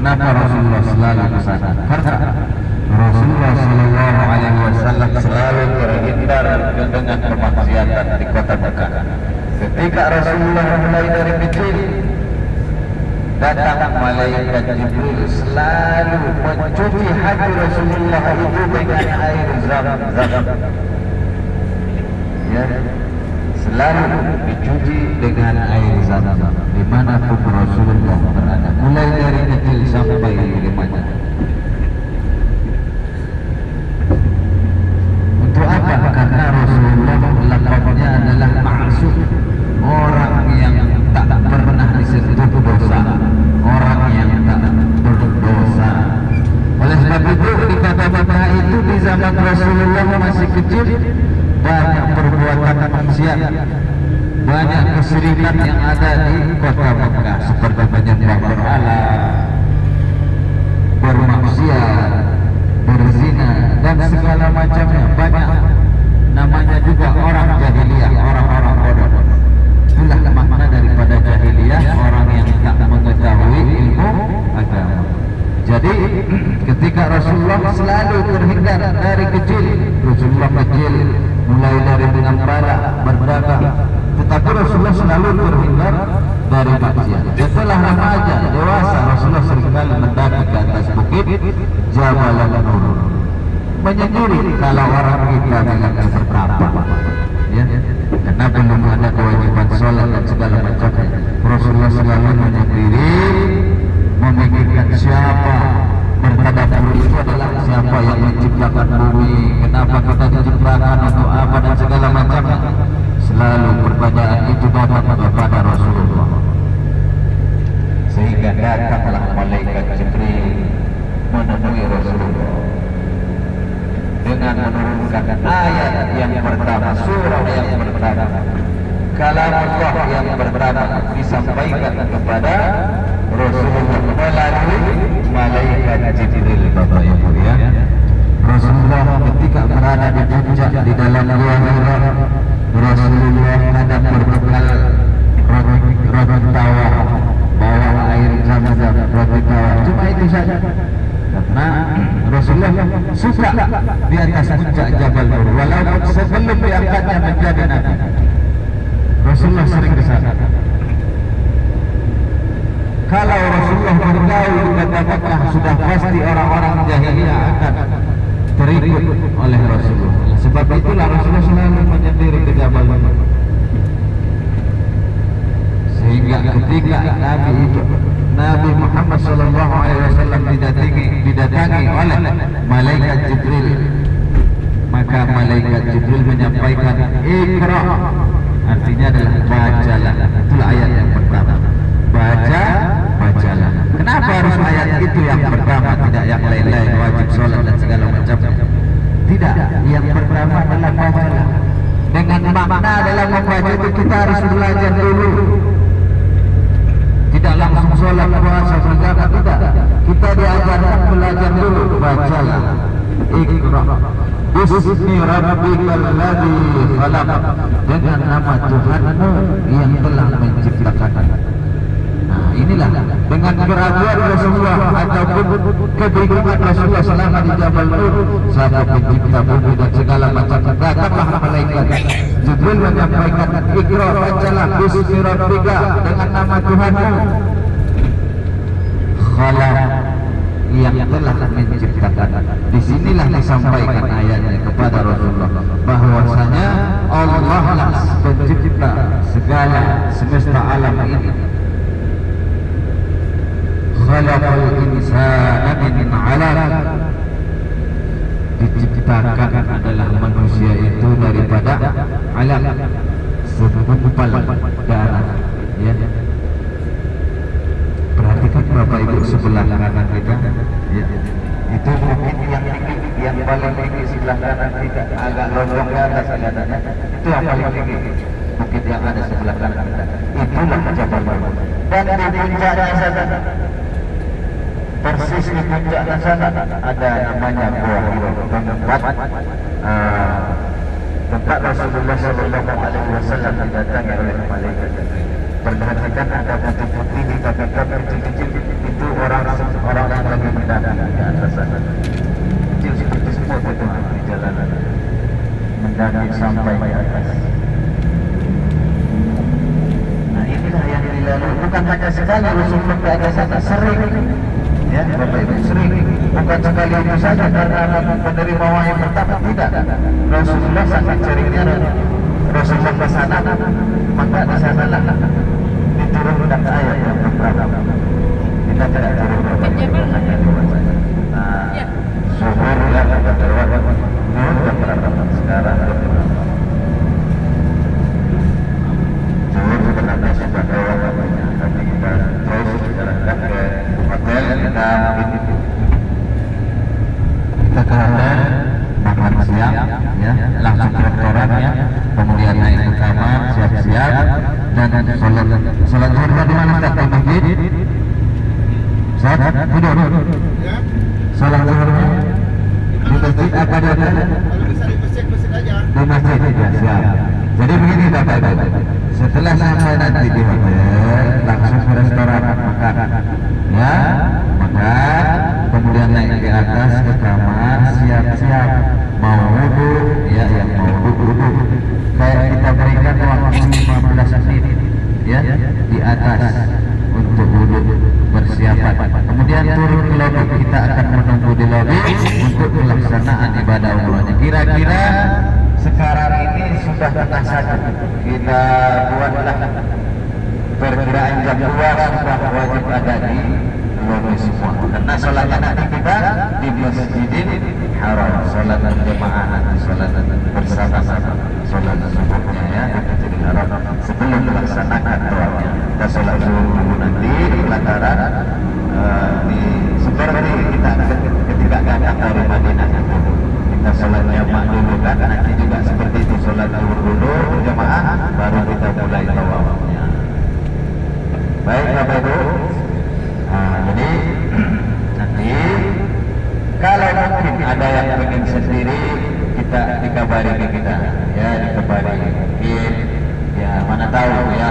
Kenapa Rasulullah selalu ke sana? Karena Rasulullah Shallallahu Alaihi Wasallam selalu terhindar dengan kemaksiatan di kota Mekah. Ketika Rasulullah mulai dari kecil, datang malaikat Jibril selalu mencuci hati Rasulullah itu dengan air zam-zam. Ya, selalu dicuci dengan air zam-zam dimanapun Rasulullah berada, mulai dari kecil sampai remaja. Untuk apa? Karena Rasulullah lakabnya adalah ma'sum, orang yang tak pernah disentuh dosa, orang yang tak berdosa. Oleh sebab itu di kota Mekah itu di zaman Rasulullah masih kecil, banyak perbuatan maksiat, banyak kesyirikan yang ada di kota Mekah, seperti menyembah berhala, bermaksiat, berzina, dan segala macamnya. Banyak namanya juga orang jahiliyah, orang-orang bodoh. Itulah makna daripada jahiliyah, orang yang tak mengetahui ilmu agama. Jadi ketika Rasulullah selalu terhindar dari kecil, Rasulullah kecil mulai dari dengan bala berdagang, tetapi Rasulullah selalu terhindar dari maksiat. Setelah remaja dewasa, Rasulullah seringkali mendaki ke atas bukit Jabal Nur, menyendiri kalau orang kita dengan berapa, ya, karena belum ada kewajiban sholat dan segala macamnya. Rasulullah selalu menyendiri, memikirkan siapa, bertadabbur itu adalah siapa yang menciptakan bumi, kenapa kita diciptakan, untuk apa, dan segala macamnya. Selalu pertanyaan itu datang kepada Rasulullah, sehingga datanglah malaikat Jibril menemui Rasulullah dengan menurunkan ayat yang pertama, surah yang pertama, kalam Allah yang pertama disampaikan kepada Rasulullah melalui malaikat Jibril. Bapak Ibu ya, Rasulullah ketika berada di puncak di dalam gua Hira, Rasulullah ada berbekal roti tawar, bawa air zam-zam, roti tawar, cuma itu saja. Karena Rasulullah suka di atas puncak Jabal Nur, walaupun sebelum diangkatnya menjadi nabi, Rasulullah sering ke sana. Kalau Rasulullah bergaul di kota Mekah, sudah pasti orang-orang jahiliyah akan terikut oleh Rasulullah. Sebab itulah Rasulullah selalu menyendiri ke Jabal Nur, sehingga ketika Nabi Muhammad Sallallahu Alaihi Wasallam didatangi oleh malaikat Jibril, maka malaikat Jibril menyampaikan Iqra, artinya adalah bacalah. Itulah ayat yang pertama, bacalah. Kenapa harus ayat itu yang pertama, tidak yang lain-lain, wajib sholat dan segala macamnya? Tidak, yang pertama adalah bacalah. Dengan makna adalah membaca itu kita harus belajar dulu. Tidak langsung sholat, puasa, zakat, tidak. Kita diajarkan belajar dulu. Bacalah. Iqra bismi rabbikal ladzi khalaq, dengan nama Tuhanmu yang telah menciptakan. Nah, inilah dengan keraguan Rasulullah ataupun kebingungan Rasulullah selama di Jabal Nur, siapa pencipta bumi dan segala macam, datanglah malaikat Jibril menyampaikan Iqra, bacalah bismi rabbika, dengan nama Tuhanmu khalaq, yang telah menciptakan. Disinilah disampaikan ayatnya kepada Rasulullah bahwasanya Allah lah pencipta segala semesta alam ini. Khalaqal insana min 'alaq, diciptakan adalah manusia itu daripada alaq, segumpal darah. Ya, perhatikan Bapak Ibu sebelah kanan kita, ya, itu bukit yang paling tinggi sebelah kanan kita, agak lonjong ke atas kelihatannya, itu yang paling tinggi, bukit yang ada sebelah kanan kita, itulah Jabal Nur. Dan di puncaknya sana, persis di puncaknya sana ada namanya Gua Hira, tempat Rasulullah Sallallahu Alaihi Wasallam didatangi oleh malaikat. Perhatikan ada putih-putih di kaki kecil-kecil, itu orang kaki sampai ke atas. Nah inilah yang dilalui, bukan hanya sekali Rasulullah ke atas sana, sering ya Bapak Ibu, sering, bukan sekali itu saja karena menerima wahyu pertama, tidak. Rasulullah sangat seringnya Rasulullah ke sana, maka di sanalah diturunkan ayat yang pertama. Kita tidak turun hanya dua saja. Nah, zuhur ya kita terwakil jam berapa sekarang? Zuhur sebenarnya sudah lewat namanya, tapi kita terus jalankan ke hotel, kita ke hotel, makan siang ya, langsung ke restoran ya, kemudian naik ke kamar, siap-siap dan sholat zuhur di mana? Di masjid. Saat tidur. Sholat zuhurnya di masjid apa di hotel? Kalau bisa di masjid aja. Di masjid ya, siap. Jadi begini Bapak Ibu, setelah sampai nanti di hotel langsung ke restoran makan ya, makan, kemudian naik ke atas ke kamar, siap-siap mau wudhu ya, yang mau wudhu kayak kita berikan waktu 15 menit ya di atas untuk wudhu persiapan, kemudian turun ke lobi. Kita akan menunggu di lobi untuk pelaksanaan ibadah umrohnya. Kira-kira sekarang ini sudah tengah 1, kita buatlah perkiraan jam 2 sudah wajib ada di lobi semua, karena sholatnya nanti kita di Masjidil Haram, sholat jemaah nanti, sholat bersama-sama, sholat zuhurnya ya di Masjidil Haram sebelum melaksanakan doanya. Kita sholat zuhur dulu nanti di pelataran di seperti kita ketika datang dari Madinah itu kita sholat jamaah dulu kan, nanti juga seperti itu, sholat zuhur dulu berjamaah baru kita mulai tawafnya. Baik Bapak Ibu, jadi nanti kalau mungkin ada yang ingin sendiri, kita dikabari ke kita ya, dikabari mungkin ya, mana tahu ya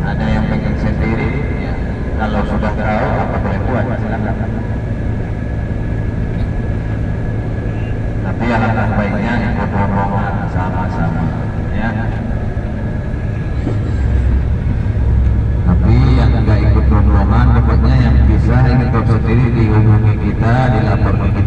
ada yang ingin sendiri ya, kalau sudah tahu apa boleh buat silakan. Tapi alangkah baiknya ikut rombongan sama-sama ya. Tapi yang enggak ikut rombongan, pokoknya yang bisa ingin tahu sendiri dihubungi kita, dilaporkan kita.